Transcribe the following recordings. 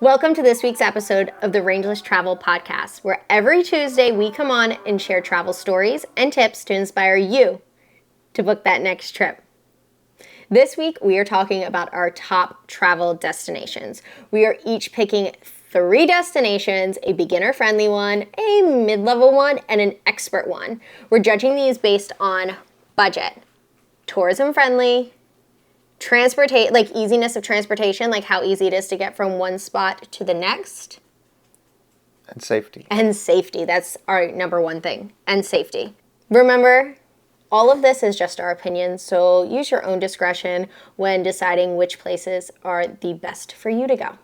Welcome to this week's episode of the Rangeless Travel Podcast, where every Tuesday we come on and share travel stories and tips to inspire you to book that next trip. This week we are talking about our top travel destinations. We are each picking 3 destinations, a beginner-friendly one, a mid-level one, and an expert one. We're judging these based on budget, tourism-friendly, easiness of transportation, like how easy it is to get from one spot to the next. And safety. And safety. That's our number one thing. And safety. Remember, all of this is just our opinion, so use your own discretion when deciding which places are the best for you to go.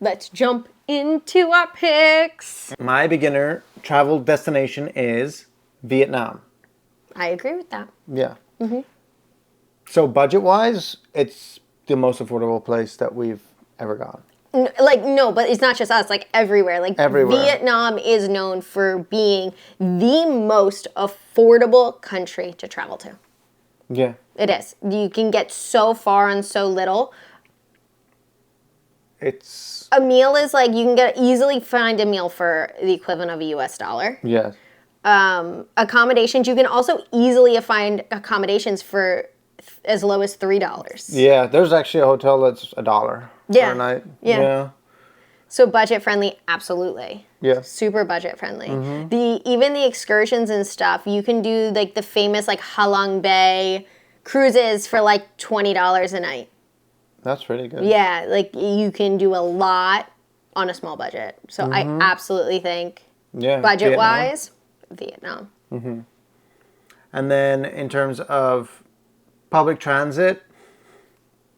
Let's jump into our picks. My beginner travel destination is Vietnam. I agree with that. Yeah. Mm-hmm. So budget-wise, it's the most affordable place that we've ever gone. No, but it's not just us, everywhere. Everywhere. Vietnam is known for being the most affordable country to travel to. Yeah. It is. You can get so far on so little. It's... A meal is you can easily find a meal for the equivalent of a US dollar. Yes. Accommodations, you can also easily find accommodations for as low as $3. Yeah, there's actually a hotel that's $1 for a night. Yeah. So budget friendly, absolutely. Yeah. Super budget friendly. Mm-hmm. Even the excursions and stuff, you can do the famous Halong Bay cruises for $20 a night. That's really good. Yeah, you can do a lot on a small budget. So I absolutely think budget wise, Vietnam. Mm-hmm. And then in terms of public transit,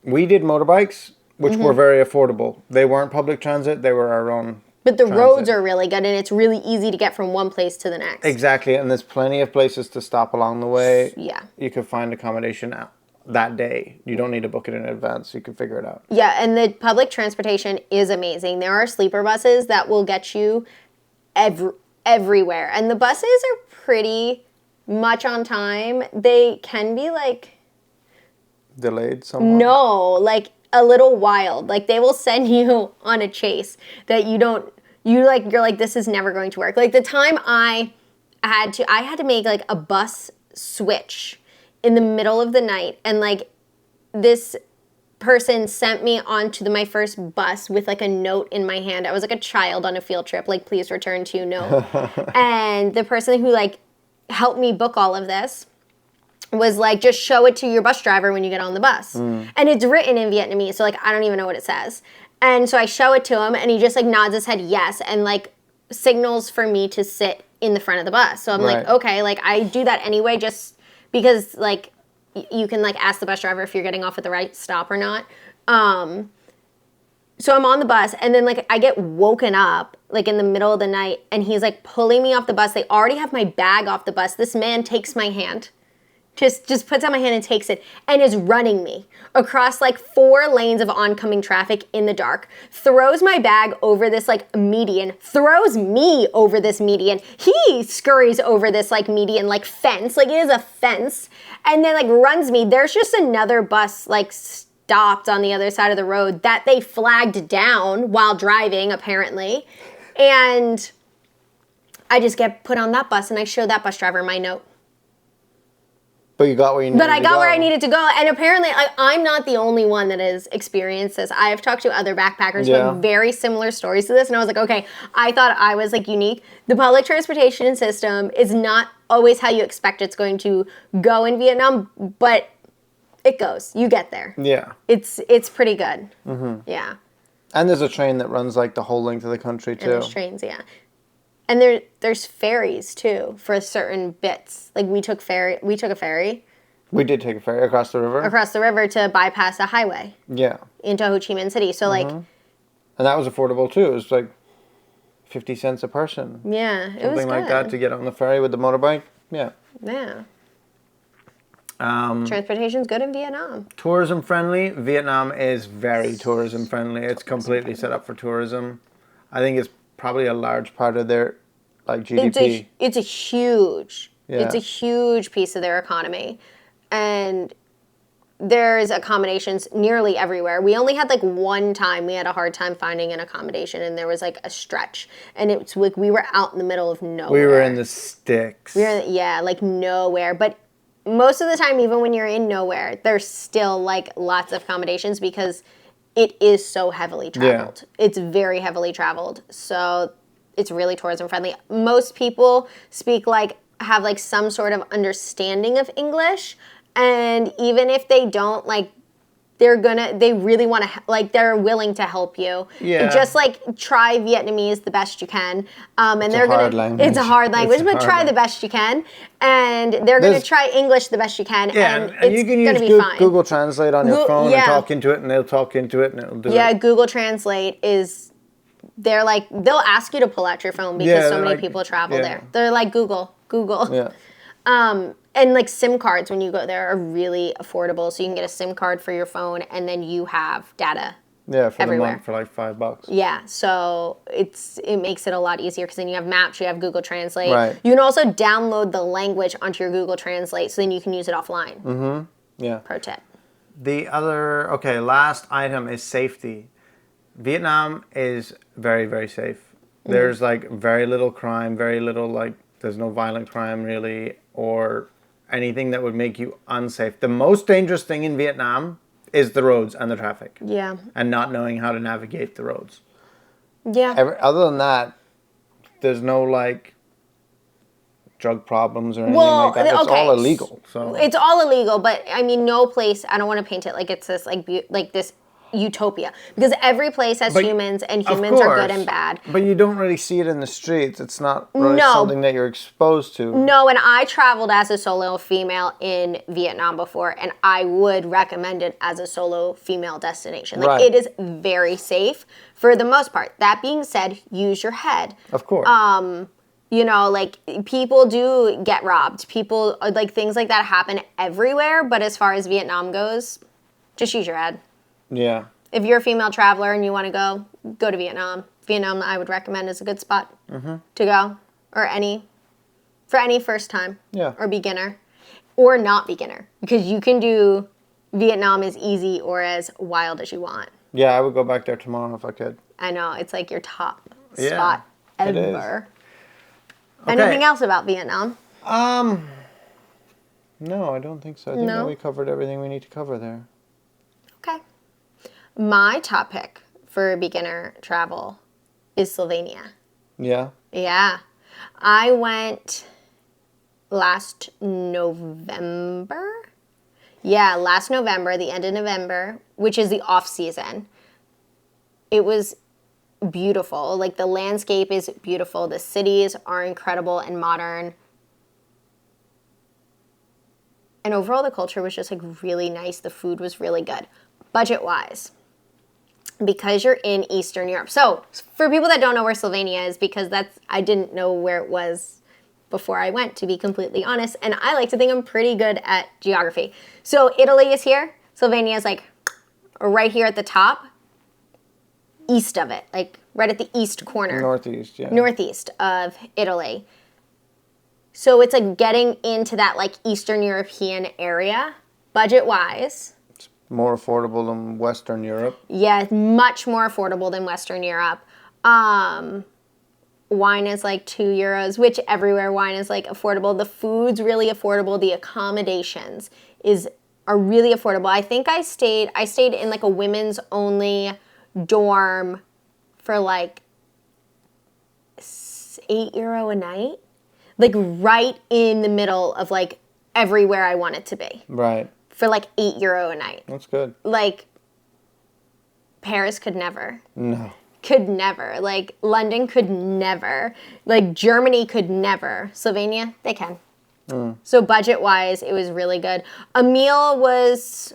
we did motorbikes, which were very affordable. They weren't public transit, they were our own But the transit. roads are really good, and it's really easy to get from one place to the next. Exactly, and there's plenty of places to stop along the way. Yeah. You could find accommodation that day. You don't need to book it in advance. You can figure it out. Yeah, and the public transportation is amazing. There are sleeper buses that will get you everywhere, and the buses are pretty much on time. They can be Delayed somewhat? No, a little wild. They will send you on a chase that you're this is never going to work. The time I had to make a bus switch in the middle of the night, and this person sent me onto my first bus with a note in my hand. I was a child on a field trip, please return to note. And the person who helped me book all of this was just show it to your bus driver when you get on the bus. And it's written in Vietnamese, so I don't even know what it says. And so I show it to him, and he just nods his head yes, and signals for me to sit in the front of the bus. So I'm okay, I do that anyway, just because you can ask the bus driver if you're getting off at the right stop or not. So I'm on the bus, and then I get woken up in the middle of the night, and he's pulling me off the bus. They already have my bag off the bus. This man takes my hand. Just puts out my hand and takes it, and is running me across 4 lanes of oncoming traffic in the dark, throws my bag over this median, throws me over this median. He scurries over this median fence, it is a fence, and then runs me. There's just another bus stopped on the other side of the road that they flagged down while driving, apparently, and I just get put on that bus, and I show that bus driver my note. But you got where you needed to go. But I got where I needed to go. And apparently, I'm not the only one that has experienced this. I have talked to other backpackers who have very similar stories to this. And I was okay, I thought I was unique. The public transportation system is not always how you expect it's going to go in Vietnam, but it goes. You get there. Yeah. It's pretty good. Mm-hmm. Yeah. And there's a train that runs the whole length of the country too. And there's trains, yeah. And there's ferries too for certain bits. We took a ferry. We did take a ferry across the river. Across the river to bypass a highway. Yeah. Into Ho Chi Minh City. So and that was affordable too. It was 50 cents a person. Yeah, it was good. Something like that to get on the ferry with the motorbike. Yeah. Yeah. Transportation's good in Vietnam. Tourism friendly. Vietnam is very tourism friendly. It's completely set up for tourism. I think it's probably a large part of their GDP. It's a huge piece of their economy. And there's accommodations nearly everywhere. We only had like one time we had a hard time finding an accommodation, and there was like a stretch, and it's like we were out in the middle of nowhere. We were in the sticks. Like nowhere. But most of the time, even when you're in nowhere, there's still like lots of accommodations because it is so heavily traveled. Yeah. It's very heavily traveled. So it's really tourism friendly. Most people have like some sort of understanding of English. And even if they don't, like, they really want to, like, they're willing to help you. Yeah. Just, like, try Vietnamese the best you can. And it's a hard language. It's a hard language, but try the best you can. And they're going to try English the best you can. Yeah, and it's going to be fine. Google Translate on your phone and talk into it, and they'll talk into it, and it'll do it. Yeah, Google Translate is, they'll ask you to pull out your phone because so many people travel there. They're like, Google. Yeah. And like SIM cards when you go there are really affordable. So you can get a SIM card for your phone and then you have data for everywhere. The month for like $5. Yeah, so it makes it a lot easier because then you have maps, you have Google Translate. Right. You can also download the language onto your Google Translate so then you can use it offline. Mm-hmm. Yeah. Pro tip. The other, last item is safety. Vietnam is very, very safe. Mm-hmm. There's like very little crime, very little there's no violent crime really, or anything that would make you unsafe. The most dangerous thing in Vietnam is the roads and the traffic. Yeah. And not knowing how to navigate the roads. Yeah. Other than that, there's no drug problems or anything like that. It's all illegal. So it's all illegal, but I mean, no place. I don't want to paint it like it's this like this utopia because every place has humans and humans are good and bad. But you don't really see it in the streets. It's not really something that you're exposed to. No, and I traveled as a solo female in Vietnam before, and I would recommend it as a solo female destination. It is very safe for the most part. That being said, use your head. Of course. People do get robbed. People, things like that happen everywhere, but as far as Vietnam goes, just use your head. Yeah. If you're a female traveler and you want to go to Vietnam. Vietnam, I would recommend, is a good spot to go, or for any first time or beginner, or not beginner, because you can do Vietnam as easy or as wild as you want. Yeah, I would go back there tomorrow if I could. I know, it's like your top spot ever. It is. Okay. Anything else about Vietnam? No, I don't think so. I think that we covered everything we need to cover there. Okay. My top pick for beginner travel is Slovenia. Yeah? Yeah. I went last November. Yeah, last November, the end of November, which is the off season. It was beautiful. Like, the landscape is beautiful. The cities are incredible and modern. And overall, the culture was just really nice. The food was really good. Budget-wise, because you're in Eastern Europe. So for people that don't know where Slovenia is, because I didn't know where it was before I went, to be completely honest. And I like to think I'm pretty good at geography. So Italy is here. Slovenia is right here at the top, east of it, right at the east corner. Northeast, yeah. Northeast of Italy. So it's getting into that Eastern European area, budget-wise. More affordable than Western Europe. Yeah, much more affordable than Western Europe. Wine is €2, which everywhere wine is affordable. The food's really affordable. The accommodations are really affordable. I think I stayed in a women's only dorm for €8 a night. Right in the middle of everywhere I want it to be. Right. For €8 a night. That's good. Paris could never. No. Could never. London could never. Germany could never. Slovenia, they can. So budget-wise, it was really good. A meal was,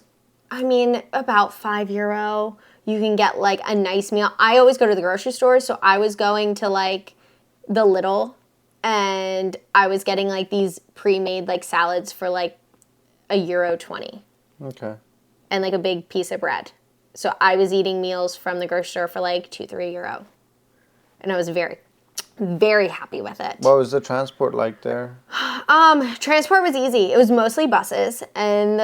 about €5. You can get a nice meal. I always go to the grocery store, so I was going to the Lidl, and I was getting these pre-made salads for €1.20. Okay. And a big piece of bread. So I was eating meals from the grocery store for €2-3. And I was very, very happy with it. What was the transport like there? Transport was easy. It was mostly buses. And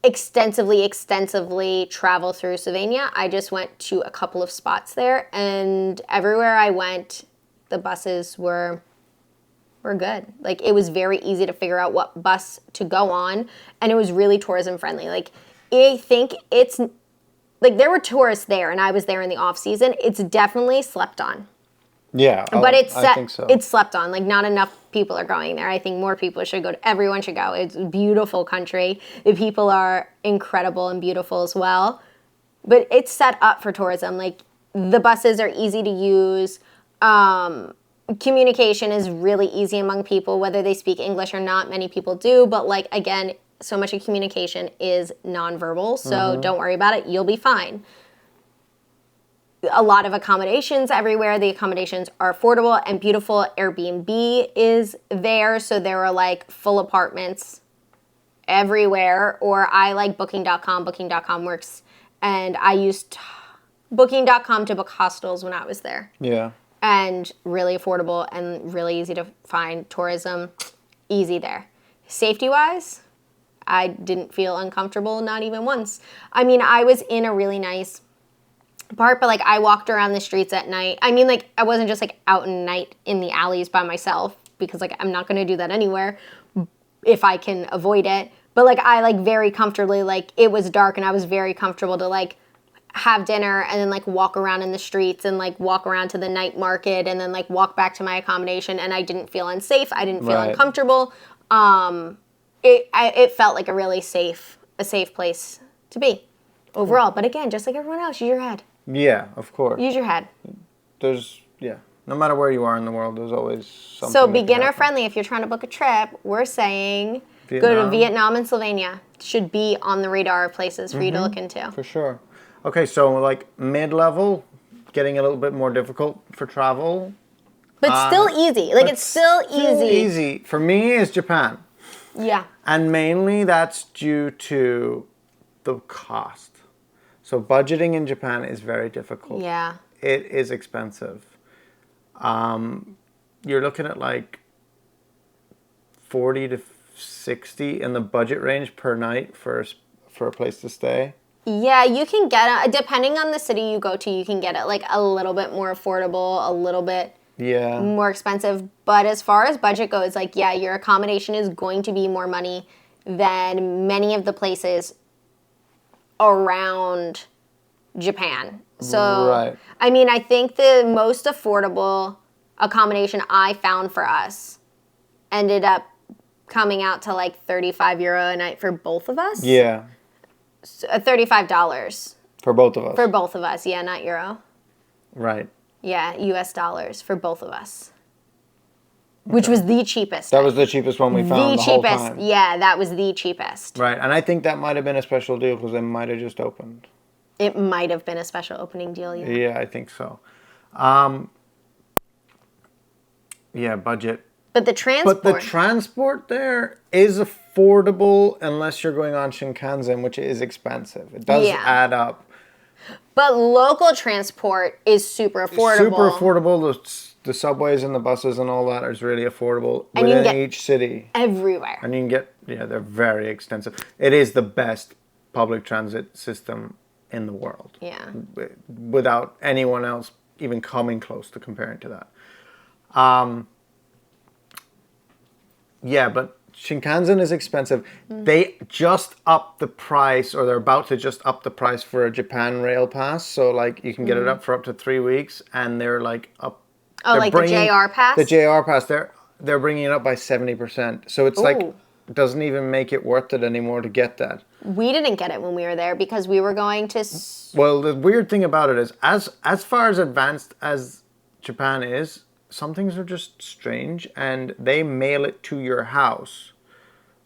extensively travel through Slovenia. I just went to a couple of spots there, and everywhere I went, the buses were good. Like, it was very easy to figure out what bus to go on, and it was really tourism friendly. Like, I think it's like there were tourists there, and I was there in the off season. It's definitely slept on. Yeah, But I think so. It's slept on. Like, not enough people are going there. I think more people should go. Everyone should go. It's a beautiful country. The people are incredible and beautiful as well. But it's set up for tourism. Like, the buses are easy to use. Communication is really easy among people, whether they speak English or not. Many people do. But, like, again, so much of communication is nonverbal. So don't worry about it. You'll be fine. A lot of accommodations everywhere. The accommodations are affordable and beautiful. Airbnb is there, so there are like full apartments everywhere. Or I like booking.com. Booking.com works, and I used booking.com to book hostels when I was there. Yeah. And really affordable and really easy to find. Tourism, easy there. Safety-wise, I didn't feel uncomfortable, not even once. I mean, I was in a really nice part, but like I walked around the streets at night. I mean, like I wasn't just like out in night in the alleys by myself, because like I'm not going to do that anywhere if I can avoid it. But like I like very comfortably, like it was dark and I was very comfortable to like have dinner and then like walk around in the streets and like walk around to the night market and then like walk back to my accommodation, and I didn't feel unsafe. I didn't feel uncomfortable. It felt like a really safe place to be overall. But again, just like everyone else, use your head. Yeah, of course. Use your head. No matter where you are in the world, there's always something. So beginner friendly, if you're trying to book a trip, we're saying go to Vietnam and Slovenia. Should be on the radar of places for you to look into. For sure. Okay, so like mid-level, getting a little bit more difficult for travel. But still easy. Like it's still easy. For me is Japan. Yeah. And mainly that's due to the cost. So budgeting in Japan is very difficult. Yeah. It is expensive. You're looking at like 40 to 60 in the budget range per night for a place to stay. Yeah, you can get it, depending on the city you go to, you can get it like a little bit more affordable, a little bit more expensive. But as far as budget goes, like, yeah, your accommodation is going to be more money than many of the places around Japan. So, I mean, I think the most affordable accommodation I found for us ended up coming out to like €35 a night for both of us. Yeah. $35. For both of us. For both of us, yeah, not euro. Right. Yeah, US dollars for both of us. Which was the cheapest. That was the cheapest one we found the whole time. Yeah, that was the cheapest. Right, and I think that might have been a special deal because they might have just opened. It might have been a special opening deal, yeah. Yeah, I think so. Yeah, budget. But the transport there is affordable unless you're going on Shinkansen, which is expensive. It does add up. But local transport is super affordable. Super affordable. The subways and the buses and all that is really affordable within each city. Everywhere. And you can get, they're very extensive. It is the best public transit system in the world. Yeah. Without anyone else even coming close to comparing to that. Yeah, but Shinkansen is expensive. They just upped the price, or they're about to just up the price for a Japan Rail Pass. So, like, you can get it up for up to 3 weeks, and they're like up. Oh, like the JR Pass? The JR Pass, they're bringing it up by 70%. So it's like, it doesn't even make it worth it anymore to get that. We didn't get it when we were there because we were going to. Well, the weird thing about it is, as far as advanced as Japan is, some things are just strange, and they mail it to your house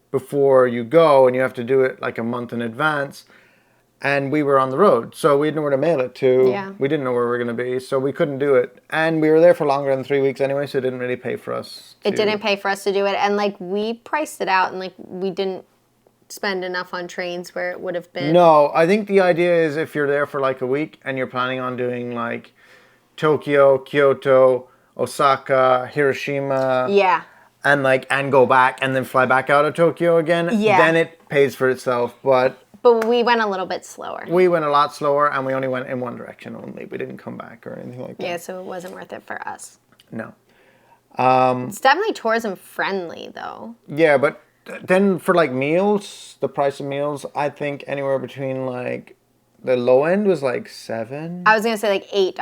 before you go, and you have to do it like a month in advance. And we were on the road, so we didn't know where to mail it to. Yeah. We didn't know where we were going to be, so we couldn't do it. And we were there for longer than 3 weeks anyway, so it didn't really pay for us. It didn't pay for us to do it, and like we priced it out, and like we didn't spend enough on trains where it would have been. No, I think the idea is if you're there for like a week and you're planning on doing like Tokyo, Kyoto, Osaka, Hiroshima. Yeah. and go back and then fly back out of Tokyo again, then it pays for itself. But we went a little bit slower. We went a lot slower, and we only went in one direction only. We didn't come back or anything like that. Yeah, so it wasn't worth it for us. No. It's definitely tourism friendly, though. Yeah, but then for like meals, the price of meals, I think anywhere between like the low end was like $7. I was gonna say like $8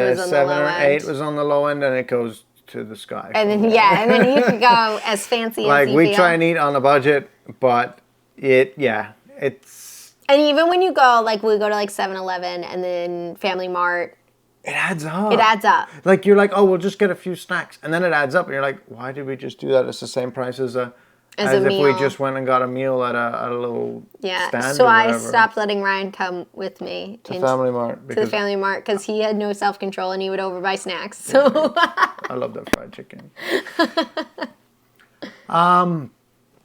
was on the low end. 7 or 8 was on the low end, and it goes to the sky. And then and then you could go as fancy like as you we feel. try and eat on a budget, but it's. And even when you go, like we go to like 7-Eleven and then Family Mart. It adds up. It adds up. Like you're like, oh, we'll just get a few snacks, and then it adds up, and you're like, why did we just do that? It's the same price as if meal. we just went and got a meal at a little stand. So or I whatever. stopped letting Ryan come with me to Family Mart because he had no self control and he would overbuy snacks. So I love that fried chicken.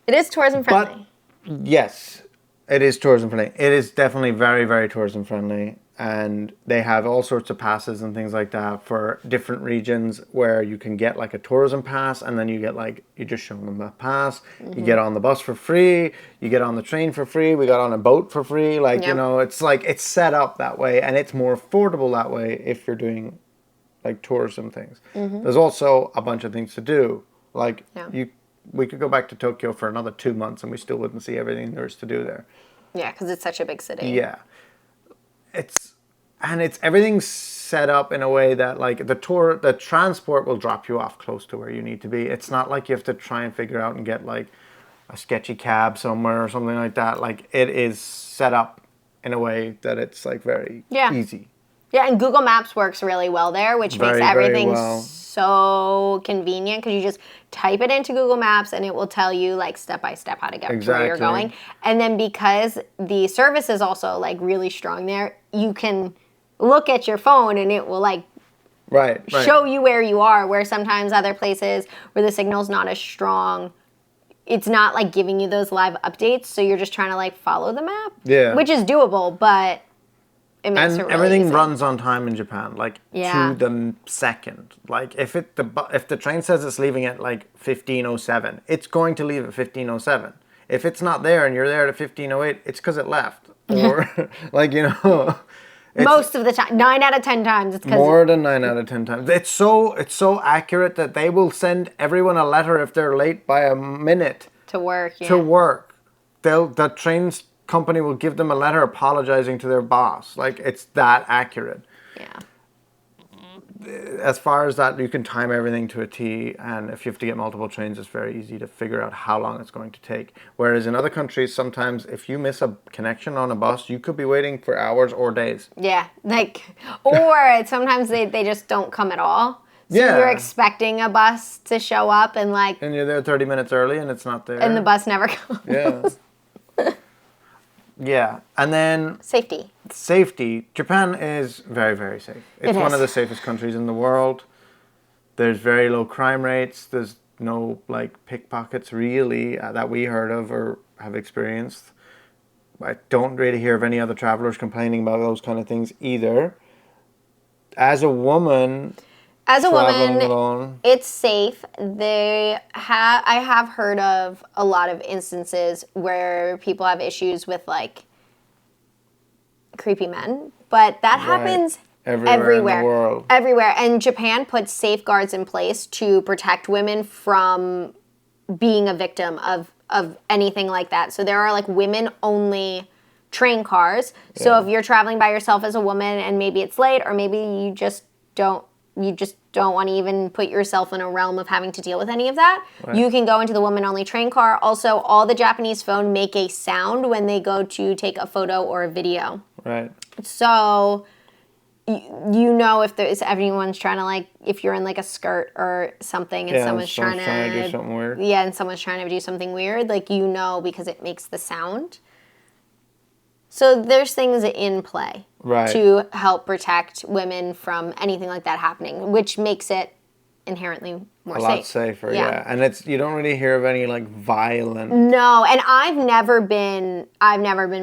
It is tourism friendly. But yes, it is tourism friendly. It is definitely very, very tourism friendly. And they have all sorts of passes and things like that for different regions where you can get like a tourism pass, and then you get like, you just show them that pass. You get on the bus for free. You get on the train for free. We got on a boat for free. Like, you know, it's like, it's set up that way, and it's more affordable that way if you're doing like tourism things. There's also a bunch of things to do. Like we could go back to Tokyo for another 2 months and we still wouldn't see everything there is to do there. Yeah, because it's such a big city. Yeah. Everything's set up in a way that like the transport will drop you off close to where you need to be. It's not like you have to try and figure out and get like a sketchy cab somewhere or something like that. Like it is set up in a way that it's like very easy. Yeah, and Google Maps works really well there, which makes everything so convenient because you just type it into Google Maps and it will tell you like step by step how to get to where you're going. And then because the service is also like really strong there, you can look at your phone and it will like show you where you are, where sometimes other places where the signal's not as strong, it's not like giving you those live updates, so you're just trying to like follow the map. Yeah. Which is doable, but it makes it really everything easy. runs on time in Japan, like to the second. Like if the train says it's leaving at like 15:07, it's going to leave at 15:07. If it's not there and you're there at 15:08, it's because it left. Or like, you know. Most of the time, 9 out of 10 times, it's because more than 9 out of 10 times. It's so accurate that they will send everyone a letter if they're late by a minute to work. Yeah. To work, the train company will give them a letter apologizing to their boss. Like it's that accurate. Yeah. As far as that, you can time everything to a T, and if you have to get multiple trains, it's very easy to figure out how long it's going to take. Whereas in other countries, sometimes if you miss a connection on a bus, you could be waiting for hours or days. Yeah, like, or sometimes they just don't come at all. So you're expecting a bus to show up and like... And you're there 30 minutes early and it's not there. And the bus never comes. Yeah. Yeah, and then... Safety. Japan is very, very safe. It's one of the safest countries in the world. There's very low crime rates. There's no, like, pickpockets, really, that we heard of or have experienced. I don't really hear of any other travelers complaining about those kind of things either. As a woman... alone, it's safe. I have heard of a lot of instances where people have issues with like creepy men, but that happens everywhere in the world. Everywhere. And Japan puts safeguards in place to protect women from being a victim of anything like that. So there are like women only train cars. So if you're traveling by yourself as a woman and maybe it's late, or maybe you just don't want to even put yourself in a realm of having to deal with any of that. Right. You can go into the woman-only train car. Also, all the Japanese phone make a sound when they go to take a photo or a video. Right. So, you know if anyone's trying to, like, if you're in, like, a skirt or something and someone's trying to do something weird. Yeah, and someone's trying to do something weird, like, you know because it makes the sound. So there's things in play to help protect women from anything like that happening, which makes it inherently more safe. A lot safer, yeah. And you don't really hear of any like violent. No, and I've never been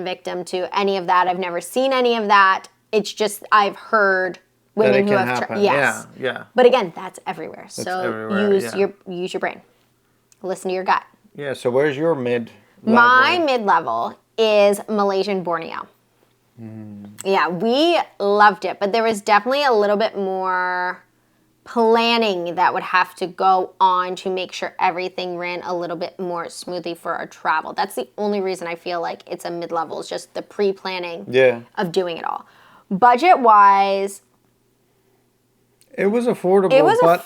victim to any of that. I've never seen any of that. It's just I've heard women who have happen. Yes. Yeah. But again, that's everywhere. So everywhere, use your brain. Listen to your gut. Yeah, so where's your mid-level? My mid-level is Malaysian Borneo. Yeah, we loved it, but there was definitely a little bit more planning that would have to go on to make sure everything ran a little bit more smoothly for our travel. That's the only reason I feel like it's a mid-level, is just the pre-planning of doing it all. Budget-wise, it was affordable.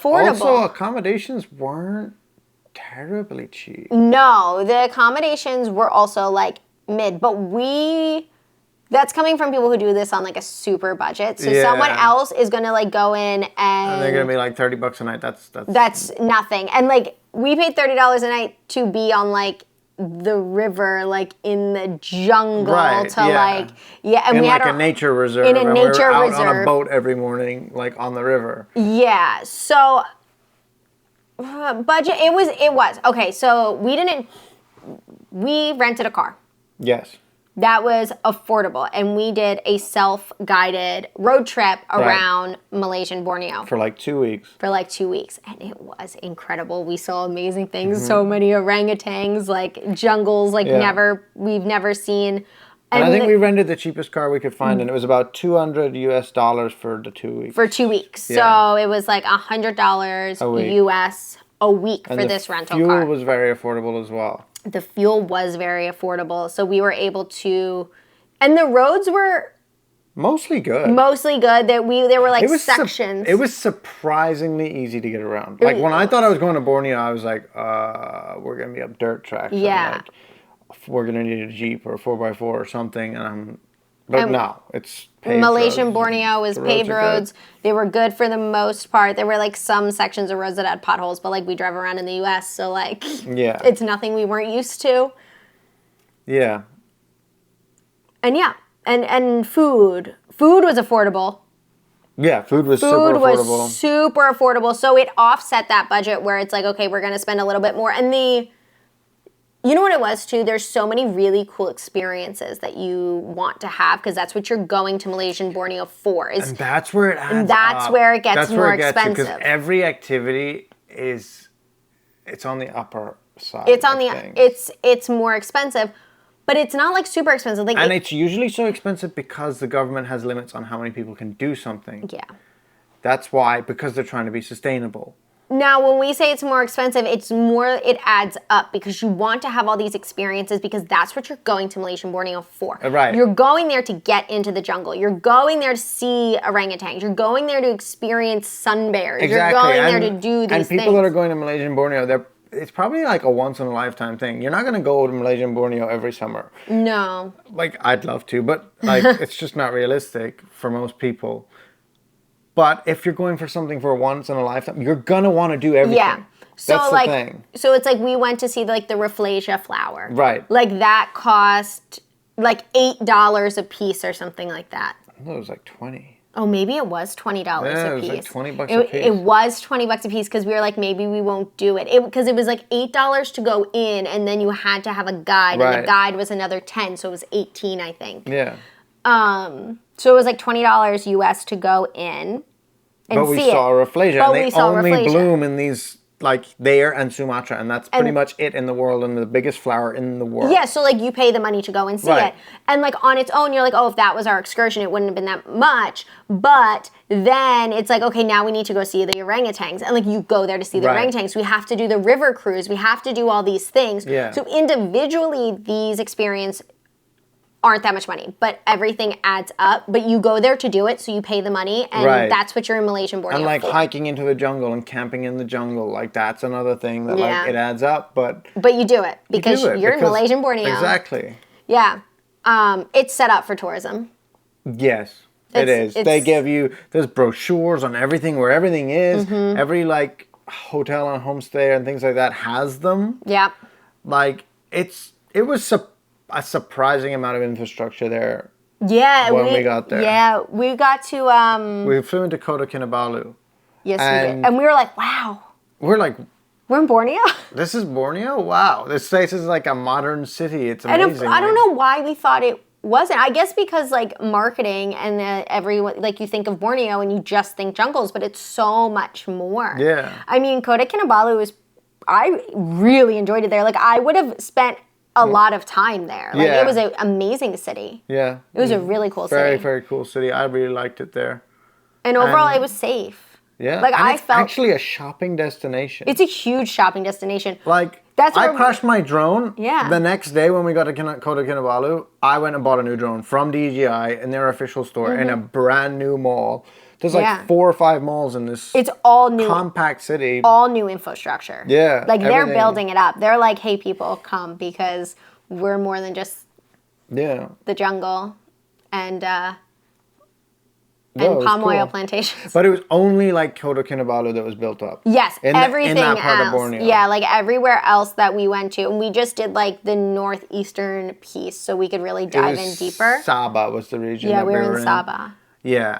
Also accommodations weren't terribly cheap. No, the accommodations were also like mid, but that's coming from people who do this on like a super budget. So someone else is going to like go in and they're going to be like $30 a night. That's nothing. And like we paid $30 a night to be on like the river, like in the jungle and we had a nature reserve. In a nature we were reserve. out on a boat every morning, like on the river. Yeah. So budget, it was. Okay, so we rented a car. Yes. That was affordable. And we did a self-guided road trip around Malaysian Borneo. For like 2 weeks. And it was incredible. We saw amazing things. So many orangutans, like jungles, like we've never seen. And I think we rented the cheapest car we could find, and it was about $200 for the 2 weeks. For 2 weeks. Yeah. So it was like $100 US a week for this rental car. The fuel was very affordable as well. The fuel was very affordable. So we were able to, and the roads were mostly good. There were like sections. It was surprisingly easy to get around. Like when I thought I was going to Borneo, I was like, we're going to be up dirt tracks. Yeah. And like, we're going to need a Jeep or a 4x4 or something. But no, it's paved Malaysian roads. Borneo was paved roads. They were good for the most part. There were like some sections of roads that had potholes, but like we drive around in the US, so like it's nothing we weren't used to. Yeah. And and food was affordable. Yeah, food was super affordable. Food was super affordable. So it offset that budget where it's like, okay, we're going to spend a little bit more. And you know what it was too? There's so many really cool experiences that you want to have because that's what you're going to Malaysian Borneo for. And that's where it adds And that's up. where it gets more expensive. Because every activity it's on the upper side. It's more expensive, but it's not like super expensive. Like it's usually so expensive because the government has limits on how many people can do something. Yeah. That's why, because they're trying to be sustainable. Now, when we say it's more expensive, it adds up because you want to have all these experiences because that's what you're going to Malaysian Borneo for. Right. You're going there to get into the jungle. You're going there to see orangutans. You're going there to experience sun bears. Exactly. You're going there to do these things. And people that are going to Malaysian Borneo, it's probably like a once-in-a-lifetime thing. You're not going to go to Malaysian Borneo every summer. No. Like, I'd love to, but like it's just not realistic for most people. But if you're going for something for once in a lifetime, you're going to want to do everything. Yeah. So that's like, the thing. So it's like we went to see like the Rafflesia flower. Right. Like that cost like $8 a piece or something like that. I thought it was like 20. Oh, maybe it was $20 a piece. Yeah, it was like $20 a piece. It was $20 a piece because we were like, maybe we won't do it. Because it was like $8 to go in, and then you had to have a guide, and the guide was another $10, so it was $18, I think. Yeah. So it was like $20 US to go in. But we saw Rafflesia, and they only bloom in these, like, there and Sumatra, and that's pretty much it in the world, and the biggest flower in the world. Yeah, so, like, you pay the money to go and see it. And, like, on its own, you're like, oh, if that was our excursion, it wouldn't have been that much. But then it's like, okay, now we need to go see the orangutans. And, like, you go there to see the orangutans. We have to do the river cruise. We have to do all these things. Yeah. So, individually, these experiences aren't that much money, but everything adds up. But you go there to do it, so you pay the money, and that's what you're in Malaysian Borneo and like for. hiking into the jungle and camping in the jungle, like that's another thing that like it adds up. But you do it because you're in Malaysian Borneo. Exactly. Yeah, it's set up for tourism. Yes, it is. They give you there's brochures on everything where everything is. Mm-hmm. Every like hotel and homestay and things like that has them. Yeah. Like it was a surprising amount of infrastructure there. Yeah, when we got there. Yeah, we got to. We flew into Kota Kinabalu. Yes, we did, and we were like, "Wow." We're in Borneo. This is Borneo. Wow, this place is like a modern city. It's amazing. And I don't know why we thought it wasn't. I guess because like marketing and everyone, like you think of Borneo and you just think jungles, but it's so much more. Yeah. I mean, Kota Kinabalu is I really enjoyed it there. Like, I would have spent a lot of time there. Like, it was an amazing city. Yeah. It was a really cool city. Very, very cool city. I really liked it there. And overall, it was safe. Yeah. Like, and I it's felt... actually a shopping destination. It's a huge shopping destination. Like, I crashed my drone. Yeah. The next day when we got to Kota Kinabalu, I went and bought a new drone from DJI in their official store in a brand new mall. There's like 4 or 5 malls in this it's all new, compact city. All new infrastructure. Yeah. Like, they're building it up. They're like, hey, people, come, because we're more than just the jungle and palm oil plantations. But it was only like Kota Kinabalu that was built up. Yes, everything in that part else. Of Borneo. Yeah, like everywhere else that we went to. And we just did like the northeastern piece so we could really dive in deeper. Sabah was the region that we we were in Sabah. Yeah,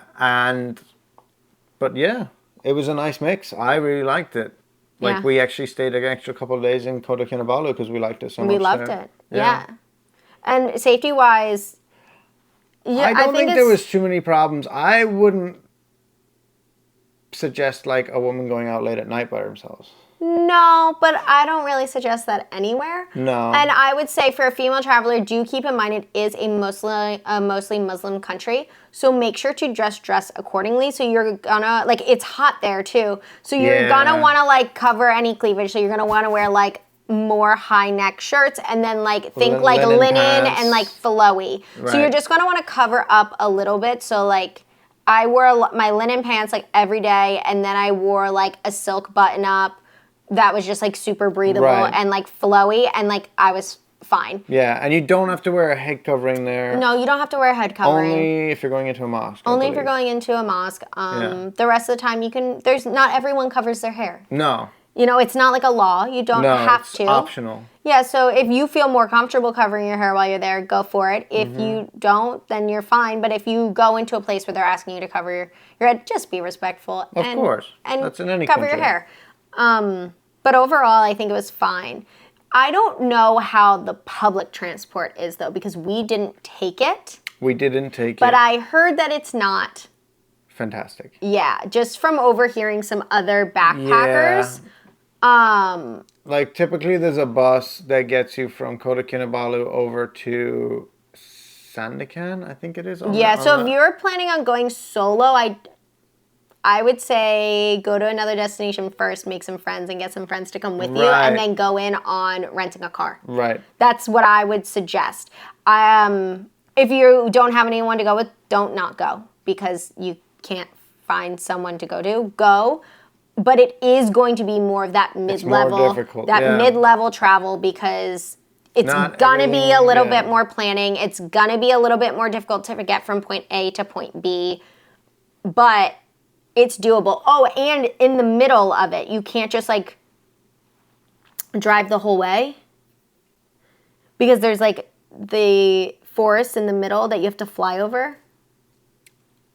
but it was a nice mix. I really liked it. Like, we actually stayed an extra couple of days in Kota Kinabalu because we liked it so much. We loved it. Yeah. And safety-wise... Yeah, I don't think there was too many problems. I wouldn't suggest like a woman going out late at night by themselves. No, but I don't really suggest that anywhere. No. And I would say for a female traveler, do keep in mind it is a mostly Muslim country. So make sure to dress accordingly. So you're gonna, like, it's hot there too. So you're gonna wanna like cover any cleavage. So you're gonna wanna wear like more high neck shirts and then like think like linen and like flowy. Right. So you're just gonna want to cover up a little bit. So like I wore my linen pants like every day, and then I wore like a silk button up that was just like super breathable and like flowy, and like I was fine. Yeah, and you don't have to wear a head covering there. No, you don't have to wear a head covering. Only if you're going into a mosque. Only if you're going into a mosque. The rest of the time you can. Not everyone covers their hair. No. You know, it's not like a law. You don't have to. It's optional. Yeah, so if you feel more comfortable covering your hair while you're there, go for it. If you don't, then you're fine. But if you go into a place where they're asking you to cover your head, just be respectful. Of course. And that's in any cover country. your hair. But overall, I think it was fine. I don't know how the public transport is, though, because we didn't take it. We didn't take it. But I heard that it's not. Fantastic. Yeah, just from overhearing some other backpackers. Yeah. Like, typically there's a bus that gets you from Kota Kinabalu over to Sandakan, I think it is. If you're planning on going solo, I would say go to another destination first, make some friends, and get some friends to come with you, and then go in on renting a car. Right. That's what I would suggest. If you don't have anyone to go with, don't not go, because you can't find someone to go. But it is going to be more of that mid-level, mid-level travel, because it's gonna be a little bit more planning. It's gonna be a little bit more difficult to get from point A to point B, but it's doable. Oh, and in the middle of it, you can't just like drive the whole way, because there's like the forest in the middle that you have to fly over.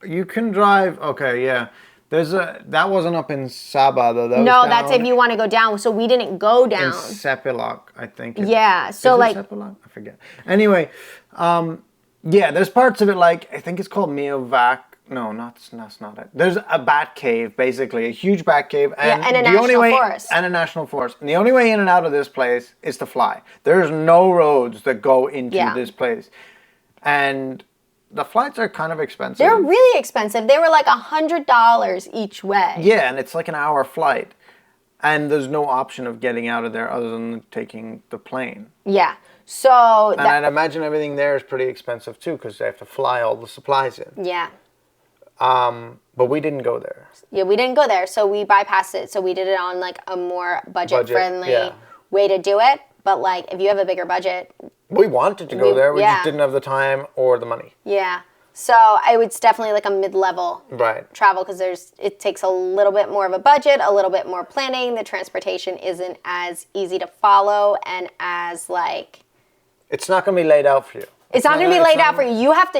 You can drive. Okay, yeah. That wasn't up in Sabah though. That's if you want to go down. So we didn't go down. In Sepilok, I think. Yeah. So like Sepilok? I forget. Anyway, there's parts of it like I think it's called Miovac. No, that's not it. There's a bat cave, basically a huge bat cave, and a national forest. And a national forest. And the only way in and out of this place is to fly. There's no roads that go into this place, and the flights are kind of expensive. They're really expensive. They were like $100 each way. Yeah, and it's like an hour flight. And there's no option of getting out of there other than taking the plane. Yeah. So and I'd imagine everything there is pretty expensive too, because they have to fly all the supplies in. Yeah. But we didn't go there. Yeah, we didn't go there. So we bypassed it. So we did it on like a more budget-friendly way to do it. But like if you have a bigger budget... We wanted to go there. We just didn't have the time or the money. Yeah. So it's definitely like a mid-level travel, because it takes a little bit more of a budget, a little bit more planning. The transportation isn't as easy to follow and as like... It's not going to be laid out for you. It's not going to be laid out for you. You have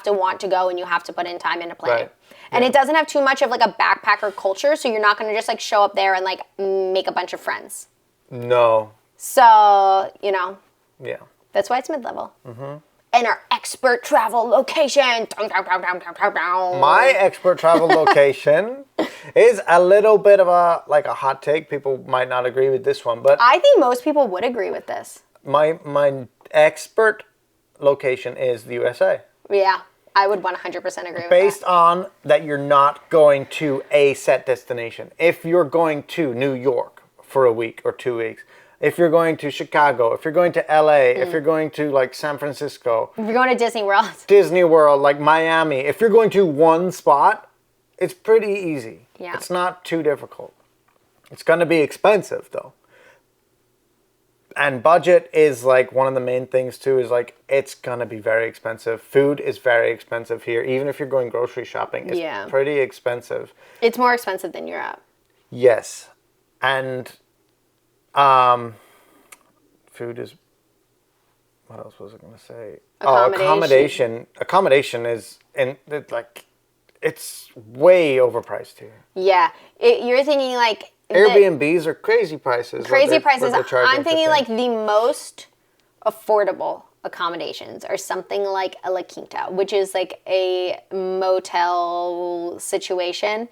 to want to go, and you have to put in time into planning. Right. And it doesn't have too much of like a backpacker culture, so you're not going to just like show up there and like make a bunch of friends. No. So, Yeah. That's why it's mid-level. Mm-hmm. And our expert travel location. My expert travel location It is a little bit of a hot take. People might not agree with this one, but I think most people would agree with this. my expert location is the USA. Yeah, I would 100% agree with that. Based on that you're not going to a set destination. If you're going to New York for a week or 2 weeks, if you're going to Chicago, if you're going to LA, if you're going to like San Francisco. If you're going to Disney World. Disney World, like Miami. If you're going to one spot, it's pretty easy. Yeah. It's not too difficult. It's going to be expensive though. And budget is like one of the main things too, is like it's going to be very expensive. Food is very expensive here. Even if you're going grocery shopping, it's pretty expensive. It's more expensive than Europe. Yes. And food is, what else was I going to say? Accommodation. Accommodation is, it's way overpriced here. Yeah. You're thinking like... Airbnbs are crazy prices. I'm thinking like the most affordable accommodations are something like a La Quinta, which is like a motel situation.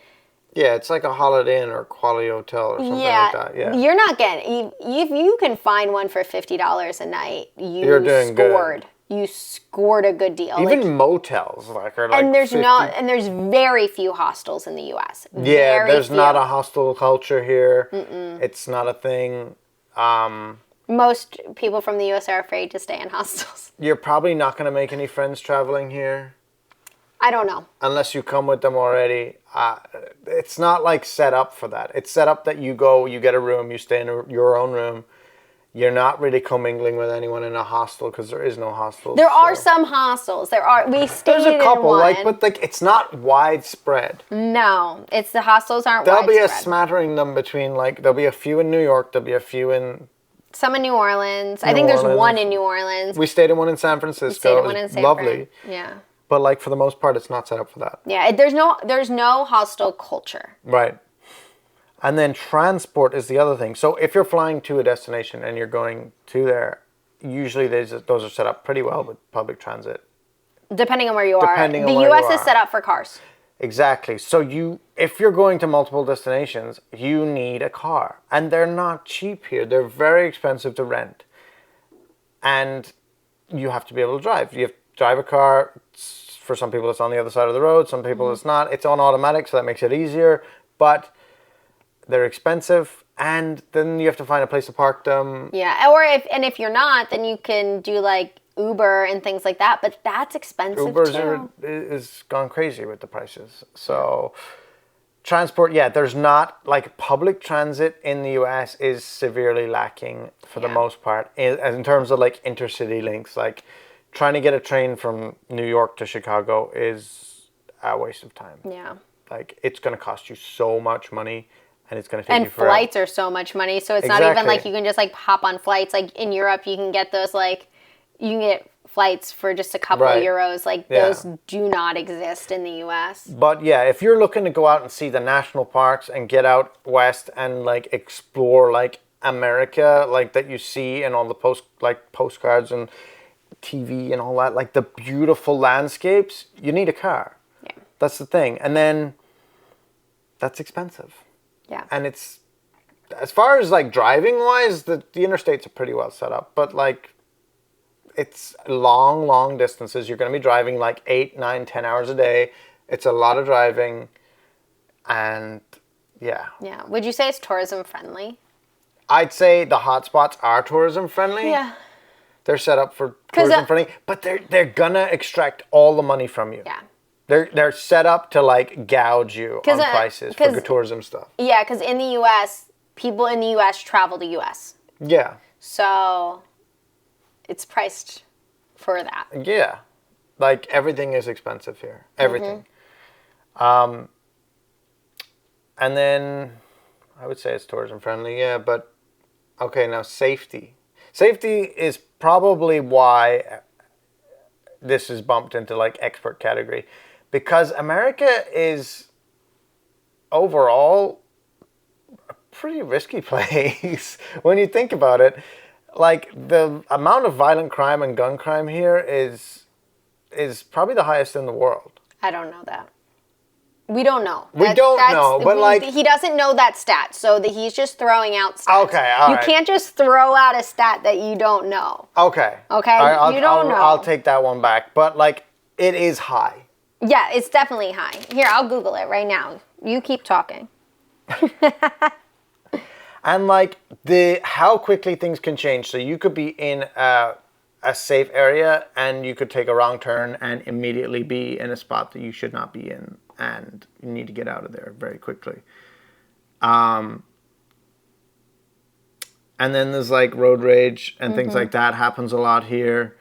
Yeah, it's like a Holiday Inn or Quality Hotel or something like that. Yeah, you're not getting, if you can find one for $50 a night, you're doing scored. Good. You scored a good deal. Even motels are like and there's 50. there's very few hostels in the U.S. Yeah, there's not a hostel culture here. It's not a thing. Most people from the U.S. are afraid to stay in hostels. You're probably not going to make any friends traveling here. I don't know. Unless you come with them already. It's not like set up for that. It's set up that you go, you get a room, you stay in your own room. You're not really commingling with anyone in a hostel because there is no hostel. There are some hostels. We stayed in one. There's a couple, but it's not widespread. No, it's the hostels aren't There'll widespread. Be a smattering them between there'll be a few in New York. There'll be a few in. Some in New Orleans. I think there's one in New Orleans. We stayed in one in San Francisco. We stayed in one in San lovely. Yeah. But for the most part, it's not set up for that. Yeah, there's no hostel culture. Right. And then transport is the other thing. So if you're flying to a destination and you're going to there, usually those are set up pretty well with public transit. Depending on where you are. The U.S. is set up for cars. Exactly. So if you're going to multiple destinations, you need a car. And they're not cheap here. They're very expensive to rent. And you have to be able to drive. You have to drive a car. For some people, it's on the other side of the road. Some people, it's not. It's on automatic, so that makes it easier. But they're expensive, and then you have to find a place to park them. Yeah, if you're not, then you can do like Uber and things like that, but that's expensive too. Uber is gone crazy with the prices. So transport, there's not public transit in the US is severely lacking for the most part in terms of intercity links. Trying to get a train from New York to Chicago is a waste of time. Yeah. It's going to cost you so much money. And it's going to take you forever. And flights are so much money, so it's not even you can just hop on flights. In Europe, you can get those you can get flights for just a couple euros. Those do not exist in the U.S. But if you're looking to go out and see the national parks and get out west and explore America, that you see in all the postcards and TV and all that, the beautiful landscapes, you need a car. Yeah, that's the thing, and then that's expensive. Yeah. And it's, as far as driving wise, the interstates are pretty well set up. But it's long distances. You're going to be driving 8, 9, 10 hours a day. It's a lot of driving. And yeah. Yeah. Would you say it's tourism friendly? I'd say the hotspots are tourism friendly. Yeah. They're set up for tourism friendly. But they're going to extract all the money from you. Yeah. They're set up to gouge you on prices for good tourism stuff. Yeah, because in the U.S., people in the U.S. travel to U.S. Yeah. So it's priced for that. Yeah. Everything is expensive here. Everything. And then I would say it's tourism friendly. Yeah, but okay, now safety. Safety is probably why this is bumped into expert category. Because America is overall a pretty risky place when you think about it. The amount of violent crime and gun crime here is probably the highest in the world. I don't know that. We don't know. We don't know, but like... He doesn't know that stat, so he's just throwing out stats. Okay, all right. You can't just throw out a stat that you don't know. Okay. Okay? You don't know. I'll take that one back, but like, it is high. Yeah, it's definitely high. Here, I'll Google it right now. You keep talking. And like, how quickly things can change. So you could be in a safe area and you could take a wrong turn and immediately be in a spot that you should not be in. And you need to get out of there very quickly. And then there's like road rage and things like that happens a lot here.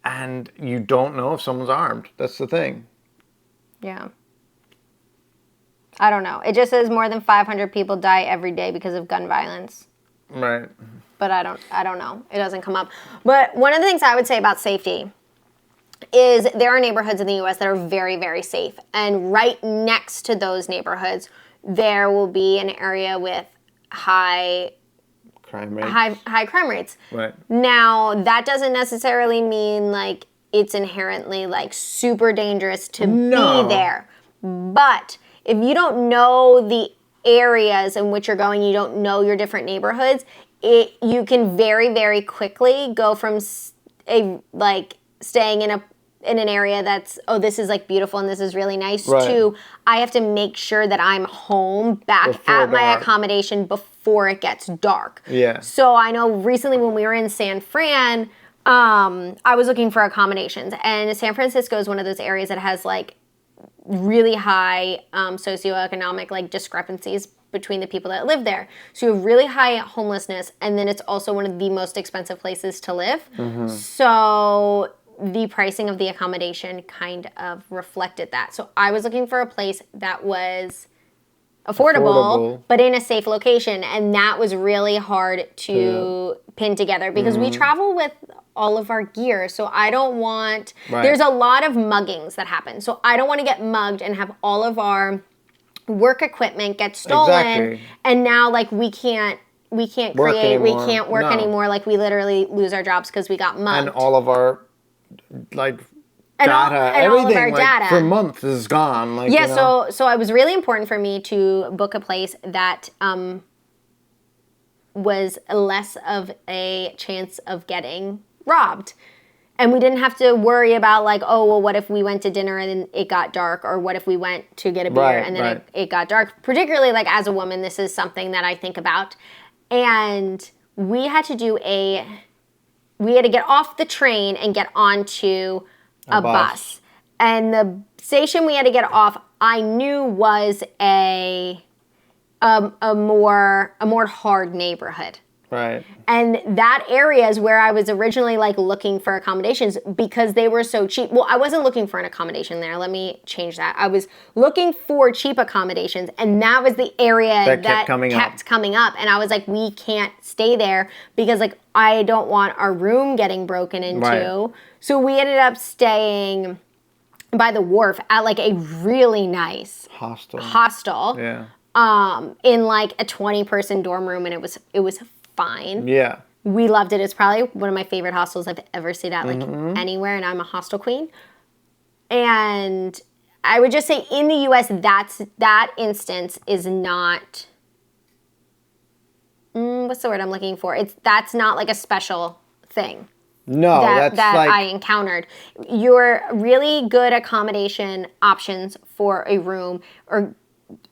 And you don't know if someone's armed. That's the thing. Yeah. I don't know. It just says more than 500 people die every day because of gun violence. Right. But I don't know. It doesn't come up. But one of the things I would say about safety is there are neighborhoods in the U.S. that are very, very safe. And right next to those neighborhoods, there will be an area with high crime rates. High crime rates. Right. Now, that doesn't necessarily mean like it's inherently like super dangerous to be there. But if you don't know the areas in which you're going, you don't know your different neighborhoods, you can very, very quickly go from staying in an area that's, oh, this is like beautiful and this is really nice, to I have to make sure that I'm home back at my accommodation before it gets dark. Yeah. So I know recently when we were in San Fran, I was looking for accommodations, and San Francisco is one of those areas that has like really high socioeconomic like discrepancies between the people that live there. So you have really high homelessness, and then it's also one of the most expensive places to live. So the pricing of the accommodation kind of reflected that. So I was looking for a place that was affordable, but in a safe location, and that was really hard to pin together because we travel with all of our gear. So I don't want, there's a lot of muggings that happen. So I don't want to get mugged and have all of our work equipment get stolen. And now like we can't create, we can't work anymore. Like we literally lose our jobs because we got mugged. And all of our like data, everything like for months is gone. Like, yeah, so it was really important for me to book a place that was less of a chance of getting robbed. And we didn't have to worry about like, oh, well, what if we went to dinner and then it got dark? Or what if we went to get a beer and then it got dark? Particularly like as a woman, this is something that I think about. And we had to get off the train and get onto a bus. And the station we had to get off, I knew was a more hard neighborhood. Right. And that area is where I was originally like looking for accommodations because they were so cheap. Well, I wasn't looking for an accommodation there. Let me change that. I was looking for cheap accommodations, and that was the area that kept coming up. And I was like, we can't stay there because like I don't want our room getting broken into. Right. So we ended up staying by the wharf at like a really nice hostel. Yeah. In like a 20-person dorm room, and it was fine. Yeah. We loved it. It's probably one of my favorite hostels I've ever stayed at, like anywhere, and I'm a hostel queen. And I would just say in the U.S., that instance is not, what's the word I'm looking for? That's not like a special thing. No, that like, I encountered. Your really good accommodation options for a room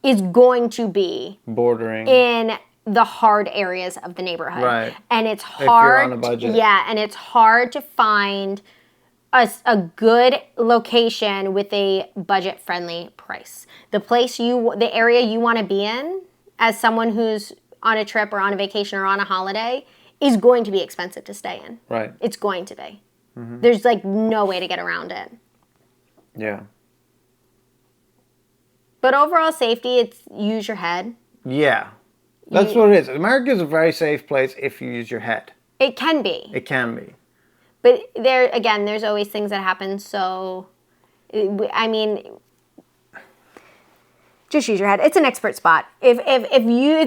is going to be bordering in the hard areas of the neighborhood. Right. And it's hard. If you're on a budget. Yeah, and it's hard to find a good location with a budget-friendly price. The area you want to be in as someone who's on a trip or on a vacation or on a holiday is going to be expensive to stay in. Right. It's going to be. There's like no way to get around it. Yeah. But overall safety, it's use your head. Yeah. That's what it is. America is a very safe place if you use your head. It can be. It can be. But there's always things that happen. So, I mean, just use your head. It's an expert spot. If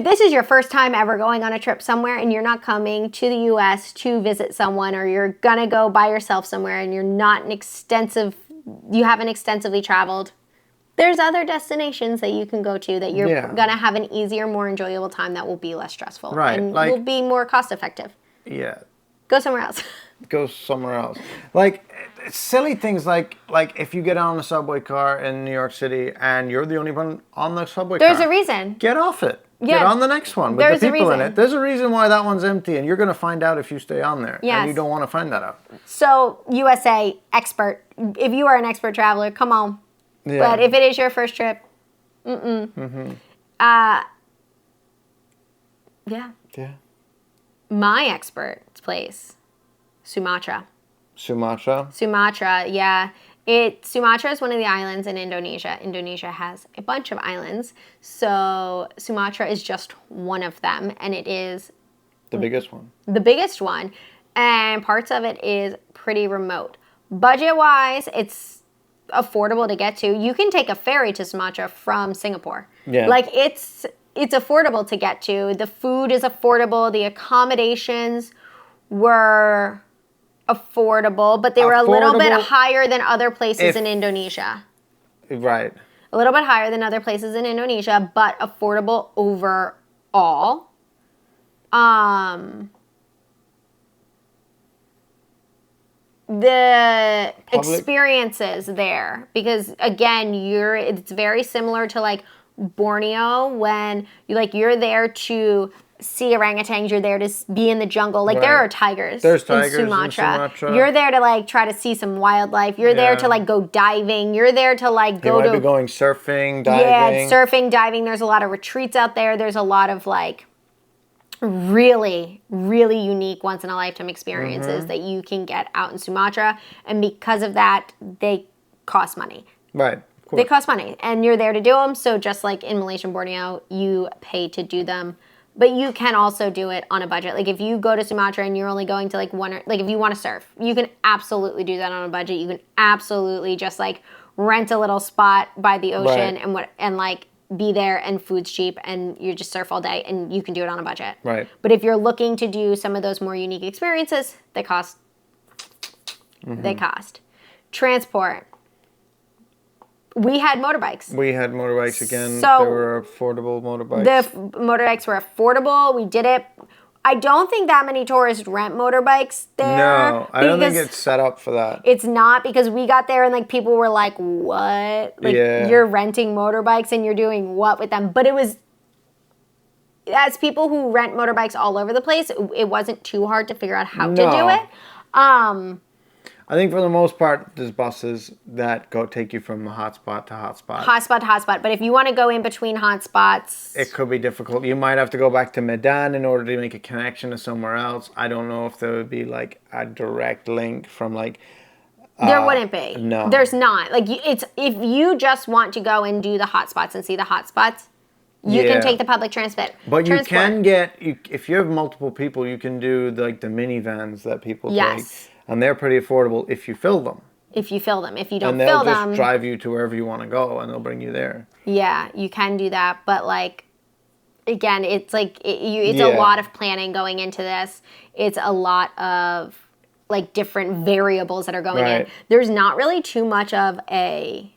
this is your first time ever going on a trip somewhere and you're not coming to the U.S. to visit someone, or you're gonna go by yourself somewhere and you haven't extensively traveled, There's other destinations that you can go to that you're going to have an easier, more enjoyable time that will be less stressful. Right. And will be more cost effective. Yeah. Go somewhere else. Go somewhere else. Like, silly things like if you get on a subway car in New York City and you're the only one on the subway car. There's a reason. Get off it. Yeah. Get on the next one with the people in it. There's a reason why that one's empty, and you're going to find out if you stay on there. Yes. And you don't want to find that out. So, USA, expert. If you are an expert traveler, come on. Yeah. But if it is your first trip, yeah. Yeah. My expert place, Sumatra. Sumatra, yeah. Sumatra is one of the islands in Indonesia. Indonesia has a bunch of islands. So Sumatra is just one of them, and it is the biggest one. The biggest one. And parts of it is pretty remote. Budget-wise, it's affordable to get to. You can take a ferry to Sumatra from Singapore. Yeah. Like, it's affordable to get to. The food is affordable. The accommodations were affordable, but they were a little bit higher than other places in Indonesia. Right. A little bit higher than other places in Indonesia, but affordable overall. The experiences there, because again, it's very similar to like Borneo when you're there to see orangutans, you're there to be in the jungle. Like, there are tigers. There's tigers in Sumatra. You're there to like try to see some wildlife. You're there to like go diving. You're there to like go to. You might be going surfing, diving. Yeah, surfing, diving. There's a lot of retreats out there. There's a lot of like really, really unique once in a lifetime experiences that you can get out in Sumatra, and because of that, they cost money. Right. They cost money, and you're there to do them. So just like in Malaysia and Borneo, you pay to do them. But you can also do it on a budget. Like, if you go to Sumatra and you're only going to like if you want to surf, you can absolutely do that on a budget. You can absolutely just like rent a little spot by the ocean and like be there, and food's cheap, and you just surf all day, and you can do it on a budget. Right. But if you're looking to do some of those more unique experiences, they cost. They cost. Transport. We had motorbikes. Again. So they were affordable motorbikes. The motorbikes were affordable. We did it. I don't think that many tourists rent motorbikes there. No, I don't think it's set up for that. It's not, because we got there and like people were like, what? Like, you're renting motorbikes and you're doing what with them? But it was, as people who rent motorbikes all over the place, it wasn't too hard to figure out how to do it. I think for the most part, there's buses that take you from hotspot to hotspot. Hotspot to hotspot. But if you want to go in between hotspots, it could be difficult. You might have to go back to Medan in order to make a connection to somewhere else. I don't know if there would be like a direct link from like. There wouldn't be. No. There's not. Like, it's if you just want to go and do the hotspots and see the hotspots, you can take the public transport. But you can if you have multiple people, you can do like the minivans that people take. And they're pretty affordable if you fill them. If you fill them. If you don't fill them. And they'll just drive you to wherever you want to go, and they'll bring you there. Yeah, you can do that. But, like, again, it's like, it's a lot of planning going into this. It's a lot of, like, different variables that are going in. There's not really too much of a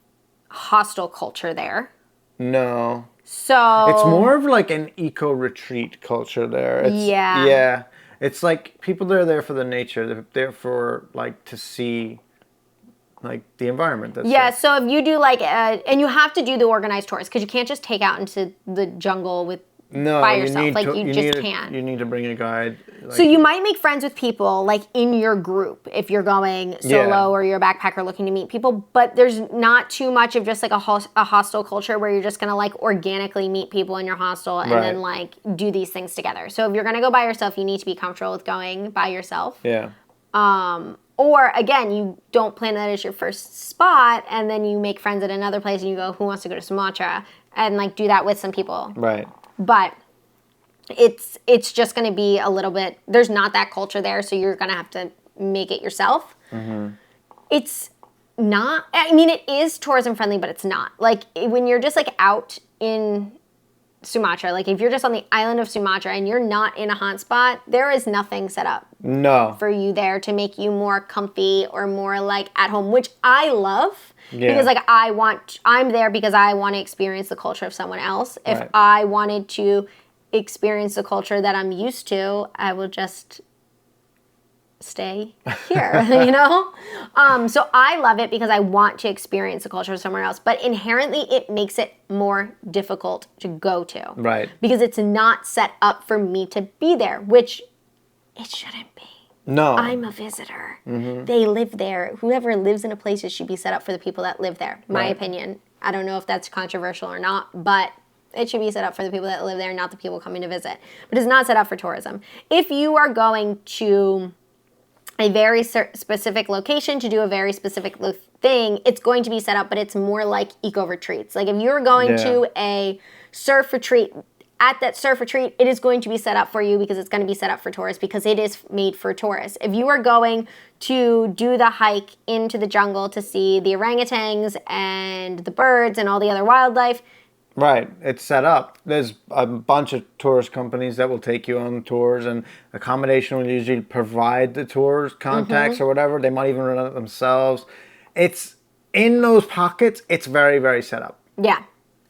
hostel culture there. No. So. It's more of like an eco-retreat culture there. Yeah. It's like people that are there for the nature. They're there for like to see like the environment. So if you do like and you have to do the organized tours, because you can't just take out into the jungle by yourself. Can't. You need to bring a guide. So you might make friends with people like in your group if you're going solo or you're a backpacker looking to meet people, but there's not too much of just like a hostel culture where you're just going to like organically meet people in your hostel and then like do these things together. So if you're going to go by yourself, you need to be comfortable with going by yourself. Yeah. Or again, you don't plan that as your first spot, and then you make friends at another place and you go, who wants to go to Sumatra? And like do that with some people. Right. But it's just going to be a little bit, there's not that culture there, so you're going to have to make it yourself. It's not, I mean, it is tourism friendly, but it's not. Like, when you're just like out in Sumatra. Like if you're just on the island of Sumatra and you're not in a hot spot, there is nothing set up No. for you there to make you more comfy or more like at home, which I love. Yeah. Because like I'm there because I want to experience the culture of someone else. If Right. I wanted to experience the culture that I'm used to, I will just stay here, you know? So I love it because I want to experience the culture of somewhere else, but inherently it makes it more difficult to go to. Right. Because it's not set up for me to be there, which it shouldn't be. No. I'm a visitor. They live there. Whoever lives in a place, it should be set up for the people that live there. My Right. opinion. I don't know if that's controversial or not, but it should be set up for the people that live there, not the people coming to visit. But it's not set up for tourism. If you are going to a very specific location to do a very specific thing, it's going to be set up, but it's more like eco retreats. Like if you're going to a surf retreat, at that surf retreat, it is going to be set up for you because it's going to be set up for tourists because it is made for tourists. If you are going to do the hike into the jungle to see the orangutans and the birds and all the other wildlife, Right, it's set up. There's a bunch of tourist companies that will take you on tours, and accommodation will usually provide the tours contacts or whatever. They might even run it themselves. It's in those pockets. It's very, very set up. yeah.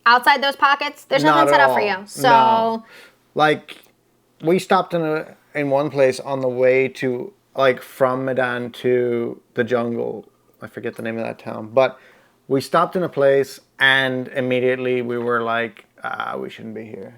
Outside those pockets, there's Not nothing set at up for all. you. So No. Like, we stopped in one place on the way to like from Medan to the jungle. I forget the name of that town, but we stopped in a place and immediately we were like, we shouldn't be here.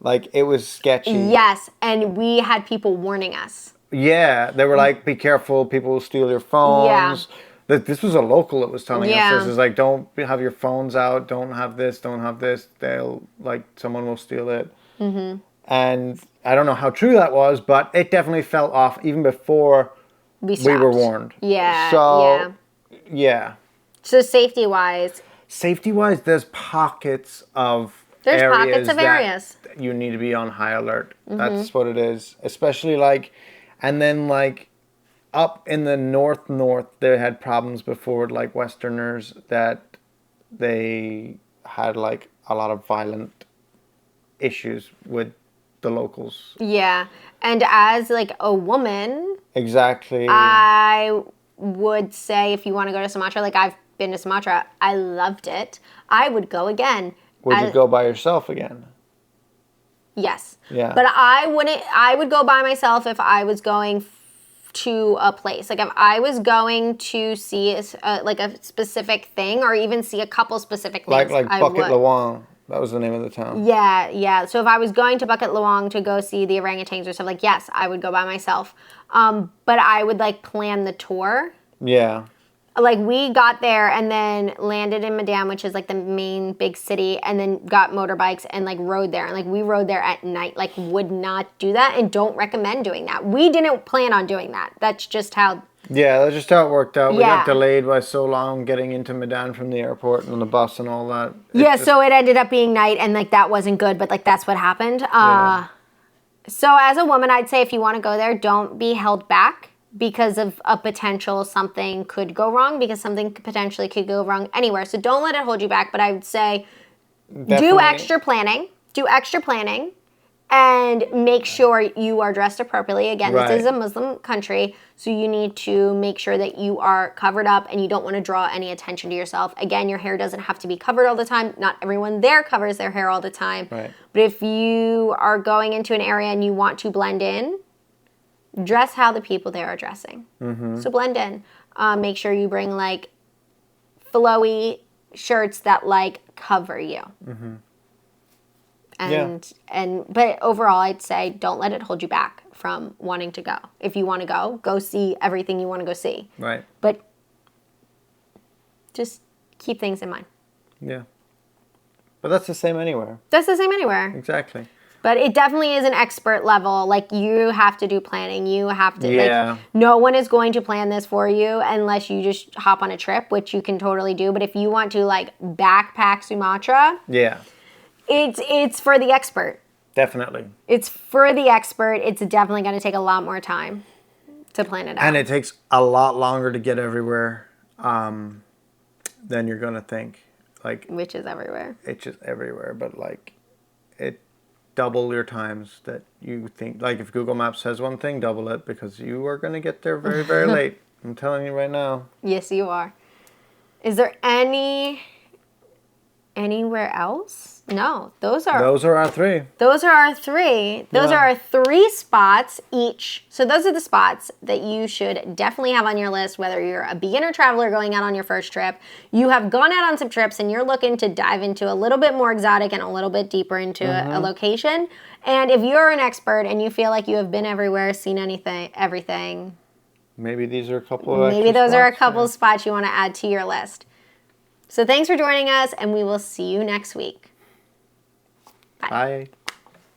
Like, it was sketchy. yes, and we had people warning us. Yeah, they were like, be careful, people will steal your phones. Yeah. This was a local that was telling Yeah. us this. Is like, don't have your phones out, don't have this, don't have this. They'll, like, someone will steal it. Mm-hmm. And I don't know how true that was, but it definitely fell off even before we were warned. Yeah, So, yeah. So safety-wise, Safety-wise, there's pockets of There's areas pockets of that areas. you need to be on high alert. That's what it is. Especially like, and then like up in the north, they had problems before with like Westerners that they had like a lot of violent issues with the locals. yeah. And as like a woman, Exactly. I would say if you want to go to Sumatra, like I've been to Sumatra, I loved it. I would go again. Would you go by yourself again? Yes. Yeah. But I would go by myself if I was going to a place. Like if I was going to see like a specific thing or even see a couple specific things. Like I Bucket would. Lawang. That was the name of the town. Yeah. So if I was going to Bucket Lawang to go see the orangutans or stuff, like yes, I would go by myself. But I would like plan the tour. Yeah. Like we got there and then landed in Medan, which is like the main big city, and then got motorbikes and like rode there. And like we rode there at night, like would not do that and don't recommend doing that. We didn't plan on doing that. That's just how. Yeah, that's just how it worked out. We Yeah. got delayed by so long getting into Medan from the airport and on the bus and all that. So it ended up being night and like that wasn't good, but like that's what happened. Yeah. So as a woman, I'd say if you want to go there, don't be held back because of a potential something could go wrong, because something potentially could go wrong anywhere. So don't let it hold you back. But I would say do extra planning. And make sure you are dressed appropriately. Again, Right. This is a Muslim country, so you need to make sure that you are covered up and you don't want to draw any attention to yourself. Again, your hair doesn't have to be covered all the time. Not everyone there covers their hair all the time. Right. But if you are going into an area and you want to blend in, dress how the people there are dressing. Mm-hmm. So blend in. Make sure you bring like flowy shirts that like cover you. Mm-hmm. But overall, I'd say don't let it hold you back from wanting to go. If you want to go see everything you want to go see. Right. But just keep things in mind. Yeah. But that's the same anywhere. That's the same anywhere. Exactly. But it definitely is an expert level. Like, you have to do planning. You have to, Yeah. no one is going to plan this for you unless you just hop on a trip, which you can totally do. But if you want to, like, backpack Sumatra, Yeah. it's for the expert. Definitely. It's for the expert. It's definitely going to take a lot more time to plan it out. And it takes a lot longer to get everywhere than you're going to think. Like, which is everywhere. it's just everywhere. But, like, it double your times that you think. Like if Google Maps says one thing, double it, because you are going to get there very, very late. I'm telling you right now. Yes, you are. Is there anywhere else? No, those are our 3. Those are our 3. Those are our 3 spots each. So those are the spots that you should definitely have on your list, whether you're a beginner traveler going out on your first trip, you have gone out on some trips and you're looking to dive into a little bit more exotic and a little bit deeper into a location. And if you're an expert and you feel like you have been everywhere, seen everything. Maybe these are a couple of Maybe those are a couple spots you want to add to your list. So thanks for joining us, and we will see you next week. Bye.